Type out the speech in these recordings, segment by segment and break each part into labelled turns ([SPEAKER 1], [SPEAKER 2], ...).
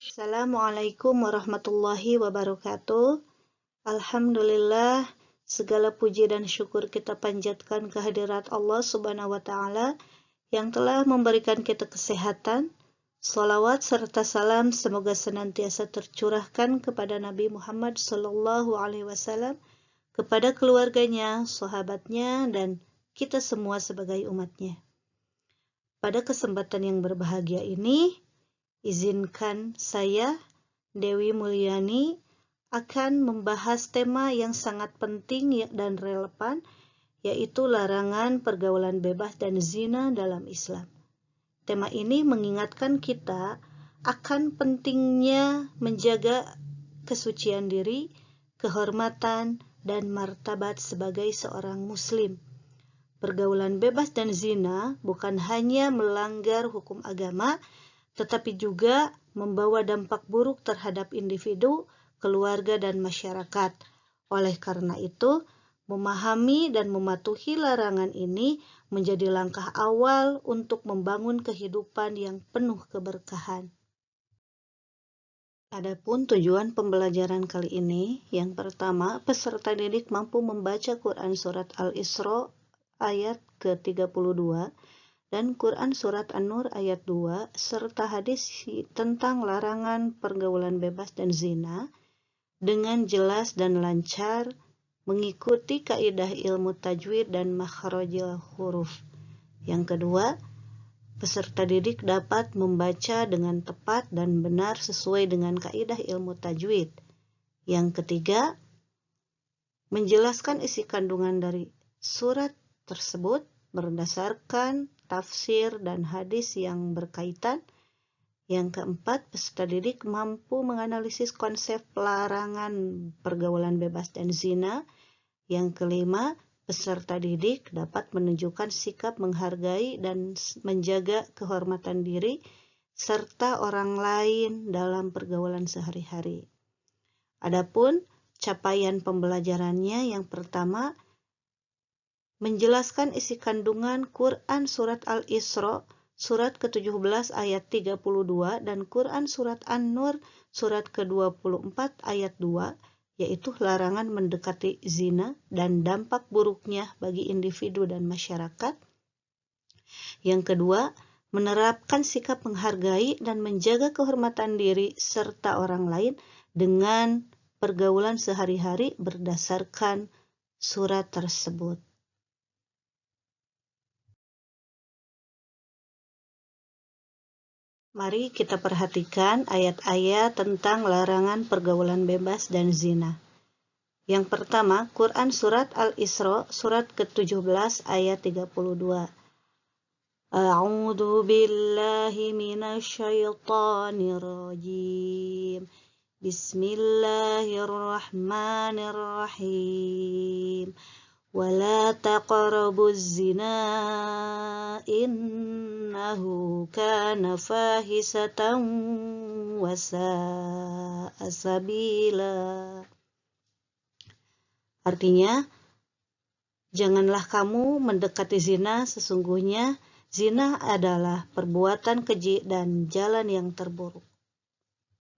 [SPEAKER 1] Assalamualaikum warahmatullahi wabarakatuh. Alhamdulillah, segala puji dan syukur kita panjatkan kehadirat Allah Subhanahu wa Ta'ala yang telah memberikan kita kesehatan. Salawat serta salam semoga senantiasa tercurahkan kepada Nabi Muhammad Sallallahu Alaihi Wasallam, kepada keluarganya, sahabatnya, dan kita semua sebagai umatnya. Pada kesempatan yang berbahagia ini, izinkan saya, Dewi Mulyani, akan membahas tema yang sangat penting dan relevan, yaitu larangan pergaulan bebas dan zina dalam Islam. Tema ini mengingatkan kita akan pentingnya menjaga kesucian diri, kehormatan, dan martabat sebagai seorang muslim. Pergaulan bebas dan zina bukan hanya melanggar hukum agama, tetapi juga membawa dampak buruk terhadap individu, keluarga, dan masyarakat. Oleh karena itu, memahami dan mematuhi larangan ini menjadi langkah awal untuk membangun kehidupan yang penuh keberkahan. Adapun tujuan pembelajaran kali ini, yang pertama, peserta didik mampu membaca Quran Surat Al-Isra ayat ke-32 dan Quran Surat An-Nur ayat 2, serta hadis tentang larangan pergaulan bebas dan zina dengan jelas dan lancar, mengikuti kaidah ilmu tajwid dan makhrajil huruf. Yang kedua, peserta didik dapat membaca dengan tepat dan benar sesuai dengan kaidah ilmu tajwid. Yang ketiga, menjelaskan isi kandungan dari surat tersebut berdasarkan tafsir dan hadis yang berkaitan. Yang keempat, peserta didik mampu menganalisis konsep larangan pergaulan bebas dan zina. Yang kelima, peserta didik dapat menunjukkan sikap menghargai dan menjaga kehormatan diri serta orang lain dalam pergaulan sehari-hari. Adapun capaian pembelajarannya, yang pertama, menjelaskan isi kandungan Quran Surat Al-Isra surat ke-17 ayat 32 dan Quran Surat An-Nur surat ke-24 ayat 2, yaitu larangan mendekati zina dan dampak buruknya bagi individu dan masyarakat. Yang kedua, menerapkan sikap menghargai dan menjaga kehormatan diri serta orang lain dengan pergaulan sehari-hari berdasarkan surat tersebut. Mari kita perhatikan ayat-ayat tentang larangan pergaulan bebas dan zina. Yang pertama, Quran Surat Al-Isra, surat ke-17 ayat 32. A'udzu billahi minasyaitonir rajim. Bismillahirrahmanirrahim. ولا تقربوا الزنا إنه كان فاحشة وساء سبيلا. Artinya, janganlah kamu mendekati zina, sesungguhnya zina adalah perbuatan keji dan jalan yang terburuk.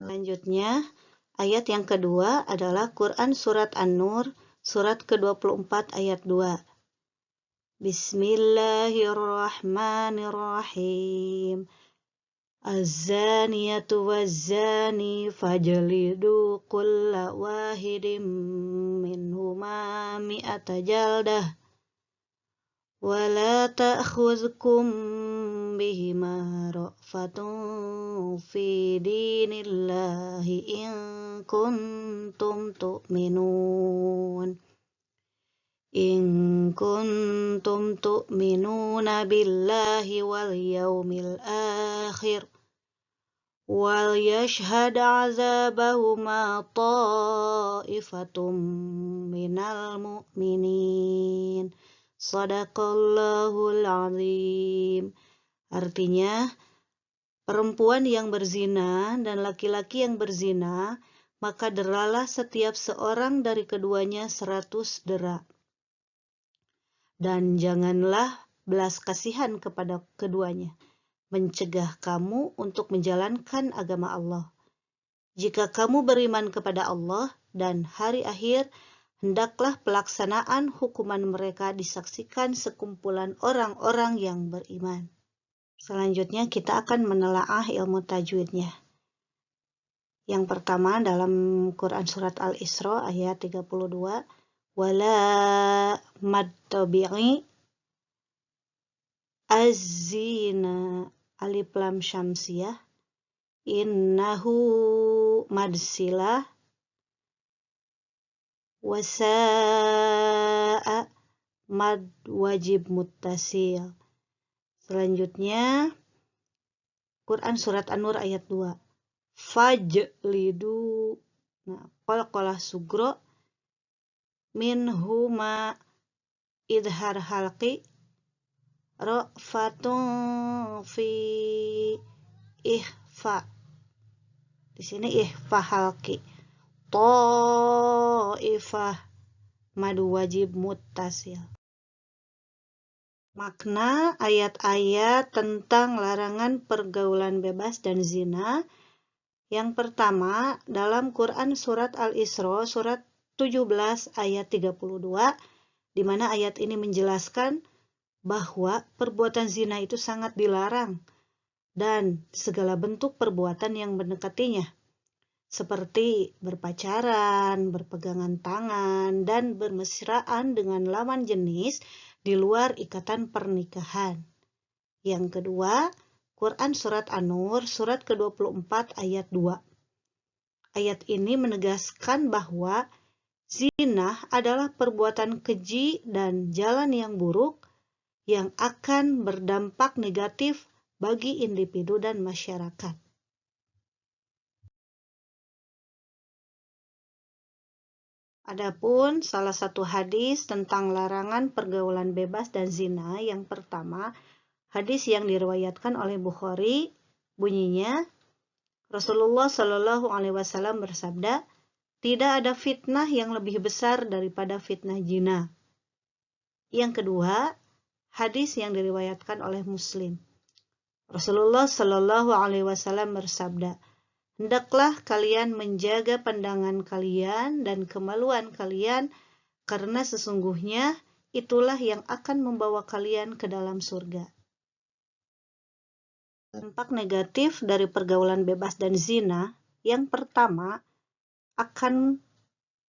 [SPEAKER 1] Selanjutnya, ayat yang kedua adalah Quran Surat An-Nur surat ke-24 ayat 2. Bismillahirrahmanirrahim. Az-zaniyatu waz-zani fajlidu kulla wahidin minhuma mi'ata jaldah. Wa la ta'khudhukum bihima ra'fatun fi dinillahi in kuntum tu'minuna billahi wal yawmil akhir wal yashhad 'adzabahuma ta'ifatum minal mu'minin. Shadaqallahul azim. Artinya, perempuan yang berzina dan laki-laki yang berzina, maka deralah setiap seorang dari keduanya 100 dera. Dan janganlah belas kasihan kepada keduanya, mencegah kamu untuk menjalankan agama Allah. Jika kamu beriman kepada Allah dan hari akhir, hendaklah pelaksanaan hukuman mereka disaksikan sekumpulan orang-orang yang beriman. Selanjutnya kita akan menelaah ilmu tajwidnya. Yang pertama dalam Quran Surat Al-Isra ayat 32, wala mad tabi'i az-zina alif lam syamsiyah innahu madsilah wasa'a mad wajib muttasil. Selanjutnya Quran Surat An-Nur ayat 2, fajlidu qalqalah sugro minhuma idhar halqi ra'fatun fi ihfa. Di sini ihfa halqi. Ta'ifah madu wajib muttasil. Makna ayat-ayat tentang larangan pergaulan bebas dan zina. Yang pertama, dalam Quran Surat Al-Isra, Surat 17 ayat 32, di mana ayat ini menjelaskan bahwa perbuatan zina itu sangat dilarang dan segala bentuk perbuatan yang mendekatinya, seperti berpacaran, berpegangan tangan, dan bermesraan dengan lawan jenis di luar ikatan pernikahan. Yang kedua, Quran Surat An-Nur, Surat ke-24 ayat 2. Ayat ini menegaskan bahwa zina adalah perbuatan keji dan jalan yang buruk yang akan berdampak negatif bagi individu dan masyarakat. Adapun salah satu hadis tentang larangan pergaulan bebas dan zina, yang pertama, hadis yang diriwayatkan oleh Bukhari, bunyinya, Rasulullah Shallallahu Alaihi Wasallam bersabda, tidak ada fitnah yang lebih besar daripada fitnah zina. Yang kedua, hadis yang diriwayatkan oleh Muslim. Rasulullah Shallallahu Alaihi Wasallam bersabda, hendaklah kalian menjaga pandangan kalian dan kemaluan kalian, karena sesungguhnya itulah yang akan membawa kalian ke dalam surga. Dampak negatif dari pergaulan bebas dan zina, yang pertama, akan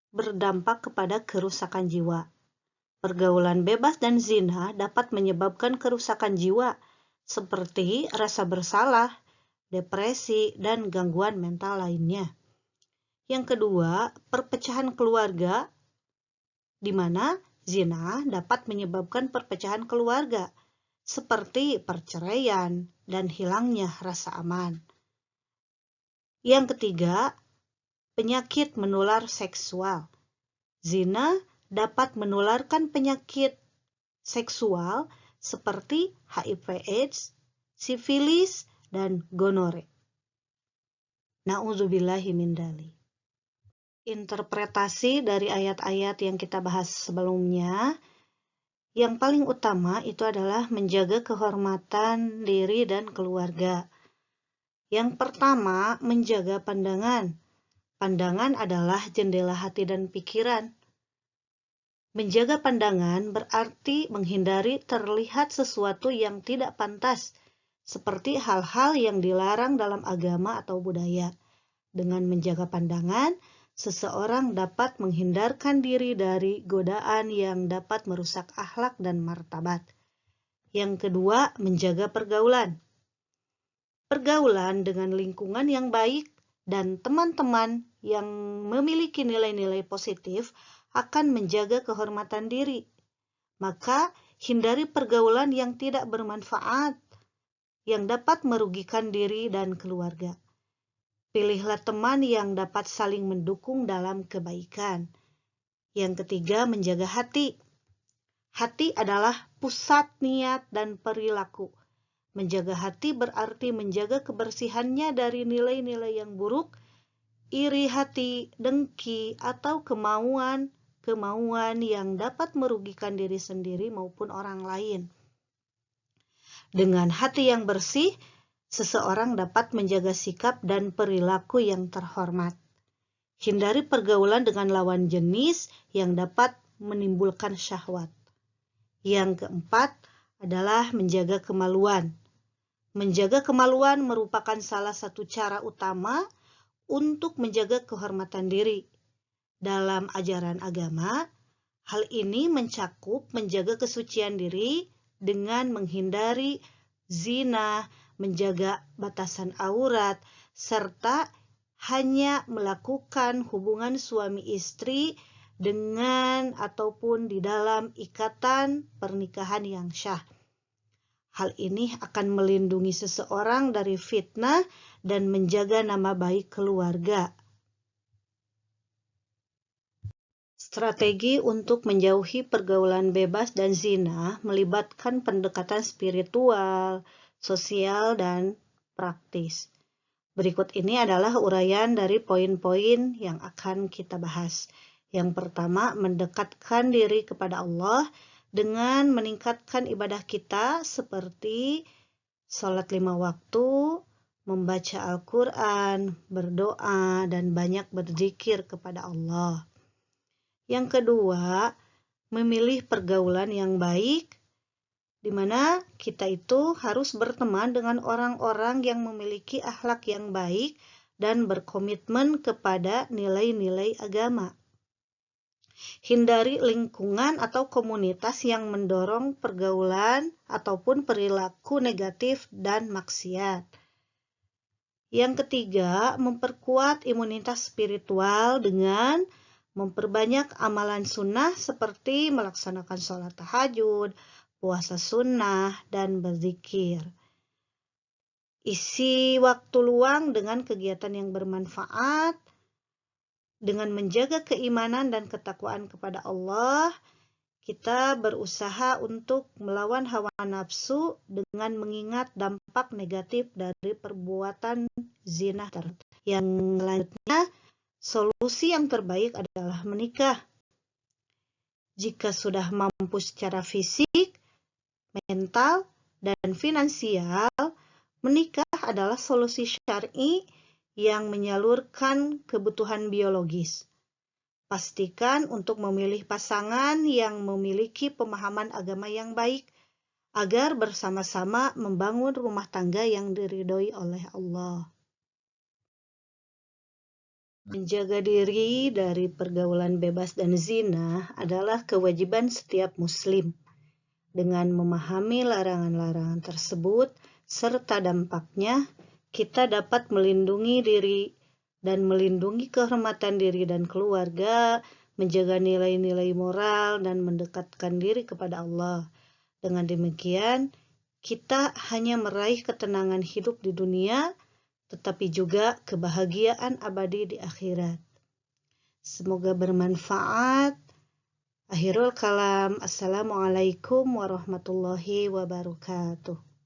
[SPEAKER 1] berdampak kepada kerusakan jiwa. Pergaulan bebas dan zina dapat menyebabkan kerusakan jiwa, seperti rasa bersalah, depresi, dan gangguan mental lainnya. Yang kedua, perpecahan keluarga, di mana zina dapat menyebabkan perpecahan keluarga, seperti perceraian dan hilangnya rasa aman. Yang ketiga, penyakit menular seksual. Zina dapat menularkan penyakit seksual seperti HIV/AIDS, sifilis, dan gonore. Na'udzubillahi min dzalik. Interpretasi dari ayat-ayat yang kita bahas sebelumnya, yang paling utama itu adalah menjaga kehormatan diri dan keluarga. Yang pertama, menjaga pandangan. Pandangan adalah jendela hati dan pikiran. Menjaga pandangan berarti menghindari terlihat sesuatu yang tidak pantas, seperti hal-hal yang dilarang dalam agama atau budaya. Dengan menjaga pandangan, seseorang dapat menghindarkan diri dari godaan yang dapat merusak akhlak dan martabat. Yang kedua, menjaga pergaulan. Pergaulan dengan lingkungan yang baik dan teman-teman yang memiliki nilai-nilai positif akan menjaga kehormatan diri. Maka, hindari pergaulan yang tidak bermanfaat, yang dapat merugikan diri dan keluarga. Pilihlah teman yang dapat saling mendukung dalam kebaikan. Yang ketiga, menjaga hati. Hati adalah pusat niat dan perilaku. Menjaga hati berarti menjaga kebersihannya dari nilai-nilai yang buruk, iri hati, dengki, atau kemauan yang dapat merugikan diri sendiri maupun orang lain. Dengan hati yang bersih, seseorang dapat menjaga sikap dan perilaku yang terhormat. Hindari pergaulan dengan lawan jenis yang dapat menimbulkan syahwat. Yang keempat adalah menjaga kemaluan. Menjaga kemaluan merupakan salah satu cara utama untuk menjaga kehormatan diri. Dalam ajaran agama, hal ini mencakup menjaga kesucian diri dengan menghindari zina, menjaga batasan aurat, serta hanya melakukan hubungan suami istri dengan ataupun di dalam ikatan pernikahan yang syah. Hal ini akan melindungi seseorang dari fitnah dan menjaga nama baik keluarga. Strategi untuk menjauhi pergaulan bebas dan zina melibatkan pendekatan spiritual, sosial, dan praktis. Berikut ini adalah uraian dari poin-poin yang akan kita bahas. Yang pertama, mendekatkan diri kepada Allah dengan meningkatkan ibadah kita seperti sholat 5 waktu, membaca Al-Quran, berdoa, dan banyak berzikir kepada Allah. Yang kedua, memilih pergaulan yang baik, di mana kita itu harus berteman dengan orang-orang yang memiliki akhlak yang baik dan berkomitmen kepada nilai-nilai agama. Hindari lingkungan atau komunitas yang mendorong pergaulan ataupun perilaku negatif dan maksiat. Yang ketiga, memperkuat imunitas spiritual dengan memperbanyak amalan sunnah seperti melaksanakan sholat tahajud, puasa sunnah, dan berzikir. Isi waktu luang dengan kegiatan yang bermanfaat, dengan menjaga keimanan dan ketakwaan kepada Allah, kita berusaha untuk melawan hawa nafsu dengan mengingat dampak negatif dari perbuatan zina. Yang selanjutnya, solusi yang terbaik adalah menikah. Jika sudah mampu secara fisik, mental, dan finansial, menikah adalah solusi syar'i yang menyalurkan kebutuhan biologis. Pastikan untuk memilih pasangan yang memiliki pemahaman agama yang baik agar bersama-sama membangun rumah tangga yang diridhoi oleh Allah. Menjaga diri dari pergaulan bebas dan zina adalah kewajiban setiap muslim. Dengan memahami larangan-larangan tersebut serta dampaknya, kita dapat melindungi diri dan melindungi kehormatan diri dan keluarga, menjaga nilai-nilai moral, dan mendekatkan diri kepada Allah. Dengan demikian, kita hanya meraih ketenangan hidup di dunia, tetapi juga kebahagiaan abadi di akhirat. Semoga bermanfaat. Akhirul kalam. Assalamualaikum warahmatullahi wabarakatuh.